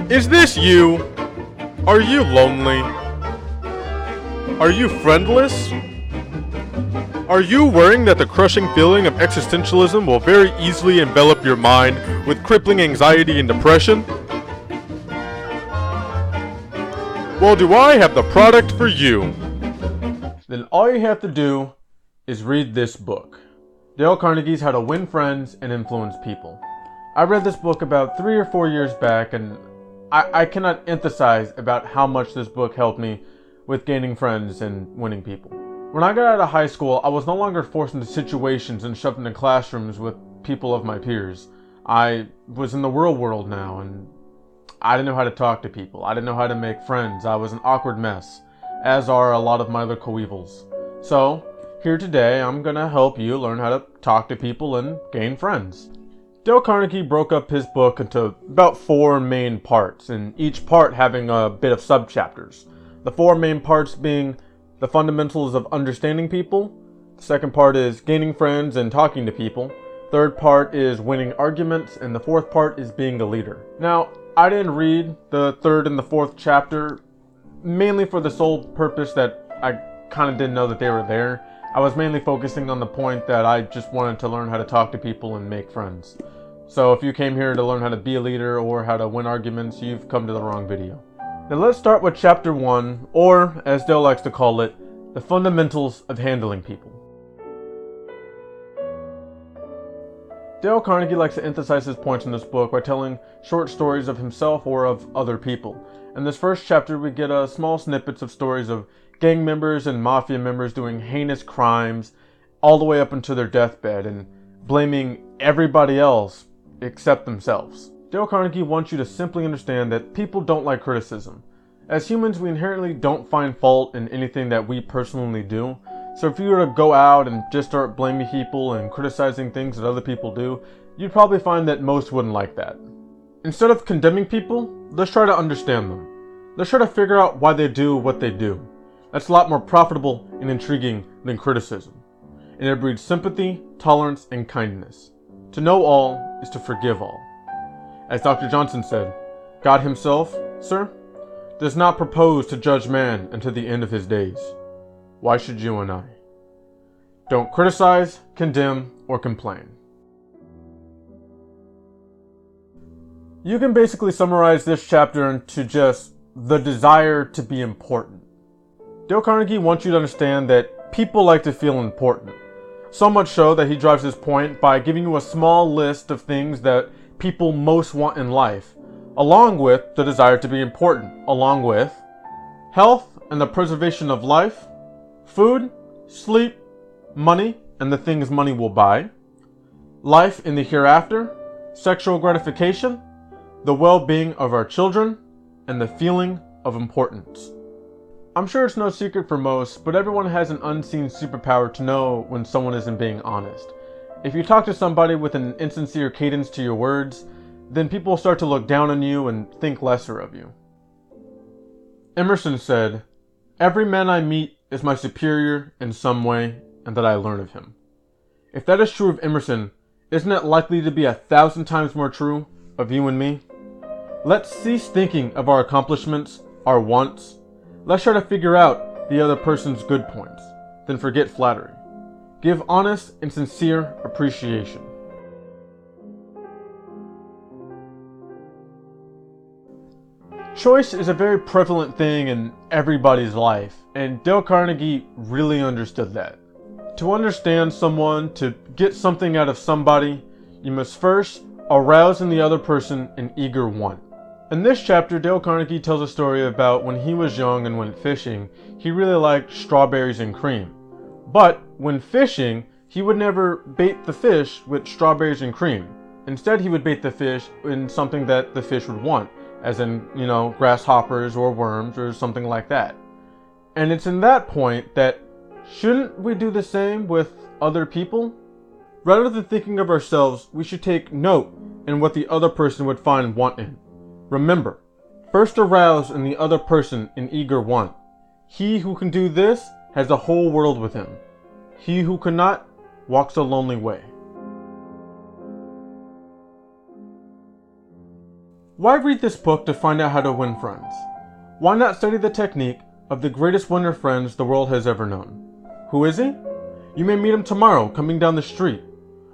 Is this you? Are you lonely? Are you friendless? Are you worrying that the crushing feeling of existentialism will very easily envelop your mind with crippling anxiety and depression? Well, do I have the product for you? Then all you have to do is read this book. Dale Carnegie's How to Win Friends and Influence People. I read this book about 3 or 4 years back, and I cannot emphasize about how much this book helped me with gaining friends and winning people. When I got out of high school, I was no longer forced into situations and shoved into classrooms with people of my peers. I was in the real world now, and I didn't know how to talk to people. I didn't know how to make friends. I was an awkward mess, as are a lot of my other coevals. So, here today, I'm gonna help you learn how to talk to people and gain friends. Dale Carnegie broke up his book into about 4 main parts, and each part having a bit of subchapters. The 4 main parts being the fundamentals of understanding people. The second part is gaining friends and talking to people. Third part is winning arguments, and the fourth part is being a leader. Now, I didn't read the 3rd and the 4th chapter mainly for the sole purpose that I kind of didn't know that they were there. I was mainly focusing on the point that I just wanted to learn how to talk to people and make friends. So if you came here to learn how to be a leader or how to win arguments, you've come to the wrong video. Now let's start with chapter 1, or as Dale likes to call it, the fundamentals of handling people. Dale Carnegie likes to emphasize his points in this book by telling short stories of himself or of other people. In this first chapter, we get small snippets of stories of gang members and mafia members doing heinous crimes all the way up into their deathbed and blaming everybody else except themselves. Dale Carnegie wants you to simply understand that people don't like criticism. As humans, we inherently don't find fault in anything that we personally do. So if you were to go out and just start blaming people and criticizing things that other people do, you'd probably find that most wouldn't like that. Instead of condemning people, let's try to understand them. Let's try to figure out why they do what they do. That's a lot more profitable and intriguing than criticism. And it breeds sympathy, tolerance, and kindness. To know all is to forgive all. As Dr. Johnson said, God himself, sir, does not propose to judge man until the end of his days. Why should you and I? Don't criticize, condemn, or complain. You can basically summarize this chapter into just the desire to be important. Dale Carnegie wants you to understand that people like to feel important. So much so that he drives his point by giving you a small list of things that people most want in life, along with the desire to be important, along with health and the preservation of life, food, sleep, money, and the things money will buy, life in the hereafter, sexual gratification, the well-being of our children, and the feeling of importance. I'm sure it's no secret for most, but everyone has an unseen superpower to know when someone isn't being honest. If you talk to somebody with an insincere cadence to your words, then people start to look down on you and think lesser of you. Emerson said, "Every man I meet is my superior in some way, and that I learn of him." If that is true of Emerson, isn't it likely to be 1,000 times more true of you and me? Let's cease thinking of our accomplishments, our wants. Let's try to figure out the other person's good points, then forget flattery. Give honest and sincere appreciation. Choice is a very prevalent thing in everybody's life, and Dale Carnegie really understood that. To understand someone, to get something out of somebody, you must first arouse in the other person an eager want. In this chapter, Dale Carnegie tells a story about when he was young and went fishing, he really liked strawberries and cream. But when fishing, he would never bait the fish with strawberries and cream. Instead, he would bait the fish in something that the fish would want, as in, grasshoppers or worms or something like that. And it's in that point that, shouldn't we do the same with other people? Rather than thinking of ourselves, we should take note in what the other person would find want in. Remember, first arouse in the other person an eager want. He who can do this has the whole world with him. He who cannot walks a lonely way. Why read this book to find out how to win friends? Why not study the technique of the greatest winner friends the world has ever known? Who is he? You may meet him tomorrow coming down the street.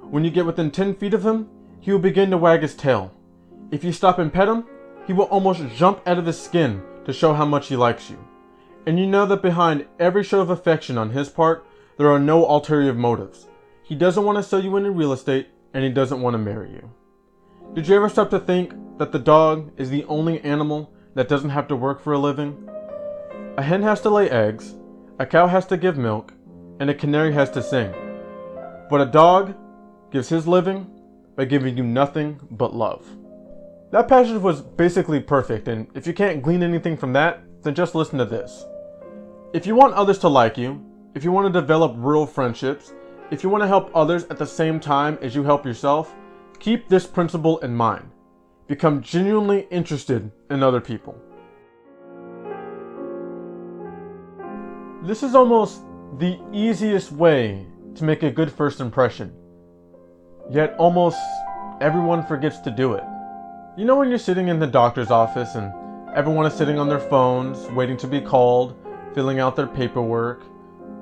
When you get within 10 feet of him, he will begin to wag his tail. If you stop and pet him, he will almost jump out of his skin to show how much he likes you. And you know that behind every show of affection on his part, there are no ulterior motives. He doesn't want to sell you any real estate, and he doesn't want to marry you. Did you ever stop to think that the dog is the only animal that doesn't have to work for a living? A hen has to lay eggs, a cow has to give milk, and a canary has to sing. But a dog gives his living by giving you nothing but love. That passage was basically perfect, and if you can't glean anything from that, then just listen to this. If you want others to like you, if you want to develop real friendships, if you want to help others at the same time as you help yourself, keep this principle in mind. Become genuinely interested in other people. This is almost the easiest way to make a good first impression. Yet almost everyone forgets to do it. You know when you're sitting in the doctor's office and everyone is sitting on their phones, waiting to be called, filling out their paperwork?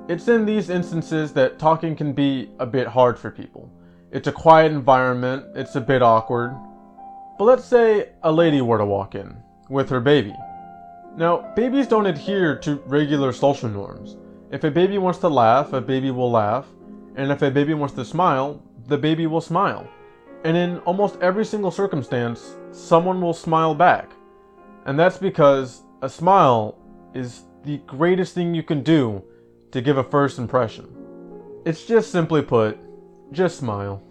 It's in these instances that talking can be a bit hard for people. It's a quiet environment, it's a bit awkward. But let's say a lady were to walk in with her baby. Now, babies don't adhere to regular social norms. If a baby wants to laugh, a baby will laugh. And if a baby wants to smile, the baby will smile. And in almost every single circumstance, someone will smile back. And that's because a smile is the greatest thing you can do to give a first impression. It's just simply put, just smile.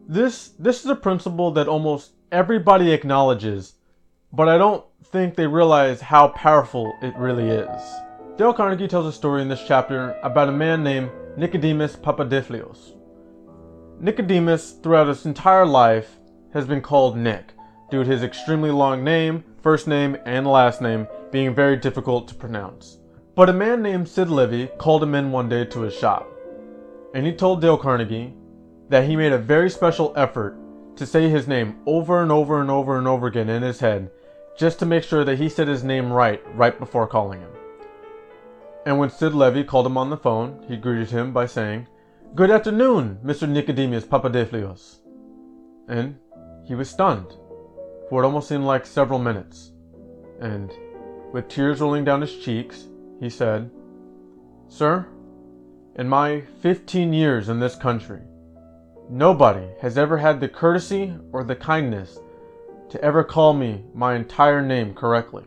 This is a principle that almost everybody acknowledges, but I don't think they realize how powerful it really is. Dale Carnegie tells a story in this chapter about a man named Nicodemus Papadopoulos. Nicodemus, throughout his entire life, has been called Nick, due to his extremely long name, first name, and last name being very difficult to pronounce. But a man named Sid Livy called him in one day to his shop, and he told Dale Carnegie that he made a very special effort to say his name over and over and over and over again in his head, just to make sure that he said his name right before calling him. And when Sid Livy called him on the phone, he greeted him by saying, "Good afternoon, Mr. Nicodemus Papadopoulos." And he was stunned for what almost seemed like several minutes. And with tears rolling down his cheeks, he said, "Sir, in my 15 years in this country, nobody has ever had the courtesy or the kindness to ever call me my entire name correctly.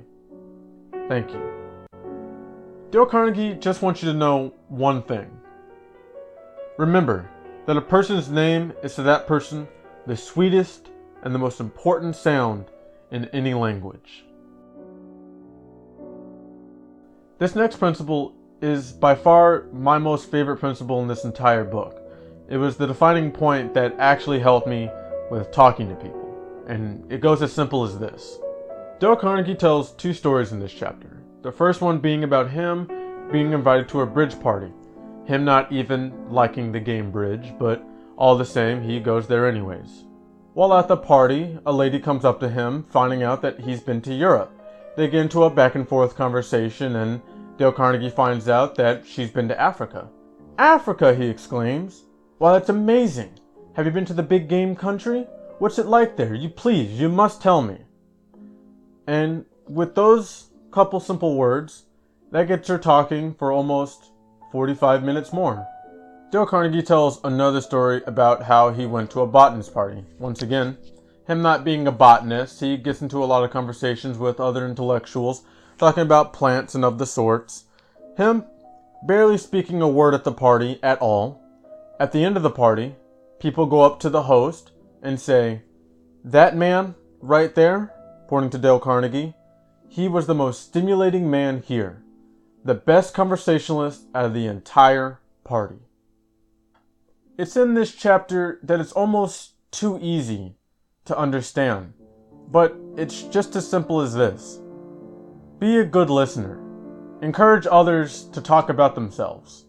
Thank you." Dale Carnegie just wants you to know one thing. Remember that a person's name is to that person the sweetest and the most important sound in any language. This next principle is by far my most favorite principle in this entire book. It was the defining point that actually helped me with talking to people. And it goes as simple as this. Dale Carnegie tells two stories in this chapter. The first one being about him being invited to a bridge party. Him not even liking the game bridge, but all the same, he goes there anyways. While at the party, a lady comes up to him, finding out that he's been to Europe. They get into a back and forth conversation, and Dale Carnegie finds out that she's been to Africa. "Africa!" he exclaims. "Why, that's amazing. Have you been to the big game country? What's it like there? You must tell me." And with those couple simple words, that gets her talking for almost 45 minutes more. Dale Carnegie tells another story about how he went to a botanist party. Once again, him not being a botanist, he gets into a lot of conversations with other intellectuals, talking about plants and of the sorts. Him barely speaking a word at the party at all. At the end of the party, people go up to the host and say, "That man right there," pointing to Dale Carnegie, "he was the most stimulating man here. The best conversationalist out of the entire party." It's in this chapter that it's almost too easy to understand, but it's just as simple as this. Be a good listener. Encourage others to talk about themselves.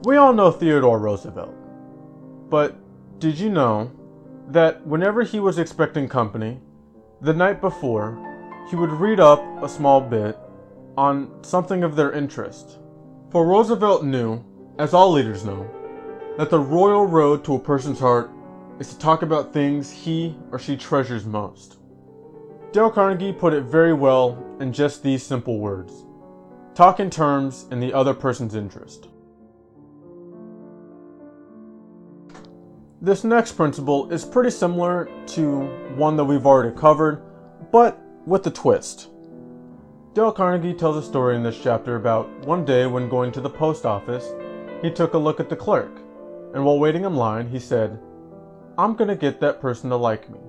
We all know Theodore Roosevelt, But did you know that whenever he was expecting company, the night before, he would read up a small bit on something of their interest? For Roosevelt knew, as all leaders know, that the royal road to a person's heart is to talk about things he or she treasures most. Dale Carnegie put it very well in just these simple words: talk in terms in the other person's interest. This next principle is pretty similar to one that we've already covered, but with a twist. Dale Carnegie tells a story in this chapter about one day when going to the post office, he took a look at the clerk, and while waiting in line, he said, "I'm gonna get that person to like me."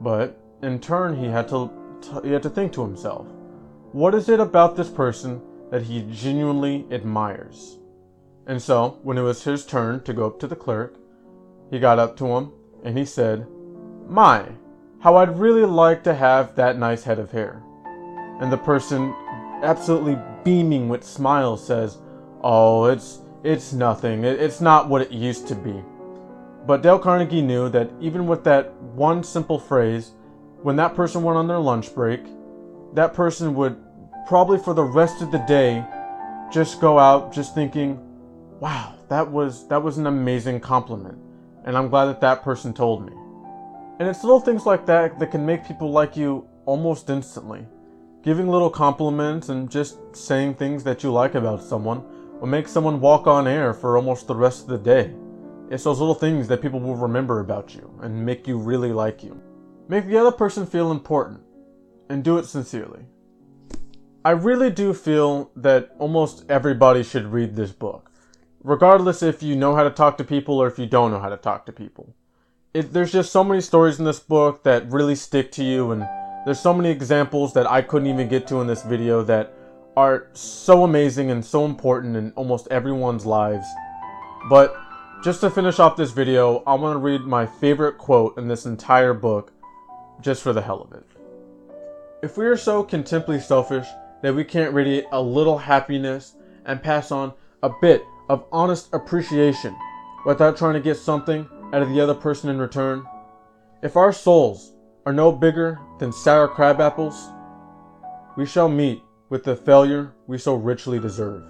But in turn, he had to think to himself, what is it about this person that he genuinely admires? And so, when it was his turn to go up to the clerk, he got up to him and he said, "My, how I'd really like to have that nice head of hair." And the person, absolutely beaming with smiles, says, "Oh, it's nothing. It's not what it used to be." But Dale Carnegie knew that even with that one simple phrase, when that person went on their lunch break, that person would probably for the rest of the day just go out just thinking, "Wow, that was an amazing compliment. And I'm glad that that person told me." And it's little things like that that can make people like you almost instantly. Giving little compliments and just saying things that you like about someone will make someone walk on air for almost the rest of the day. It's those little things that people will remember about you and make you really like you. Make the other person feel important, and do it sincerely. I really do feel that almost everybody should read this book, regardless if you know how to talk to people or if you don't know how to talk to people. There's just so many stories in this book that really stick to you, and there's so many examples that I couldn't even get to in this video that are so amazing and so important in almost everyone's lives. But just to finish off this video, I want to read my favorite quote in this entire book, just for the hell of it. "If we are so contemptibly selfish that we can't radiate a little happiness and pass on a bit of honest appreciation without trying to get something out of the other person in return, if our souls are no bigger than sour crab apples, we shall meet with the failure we so richly deserve."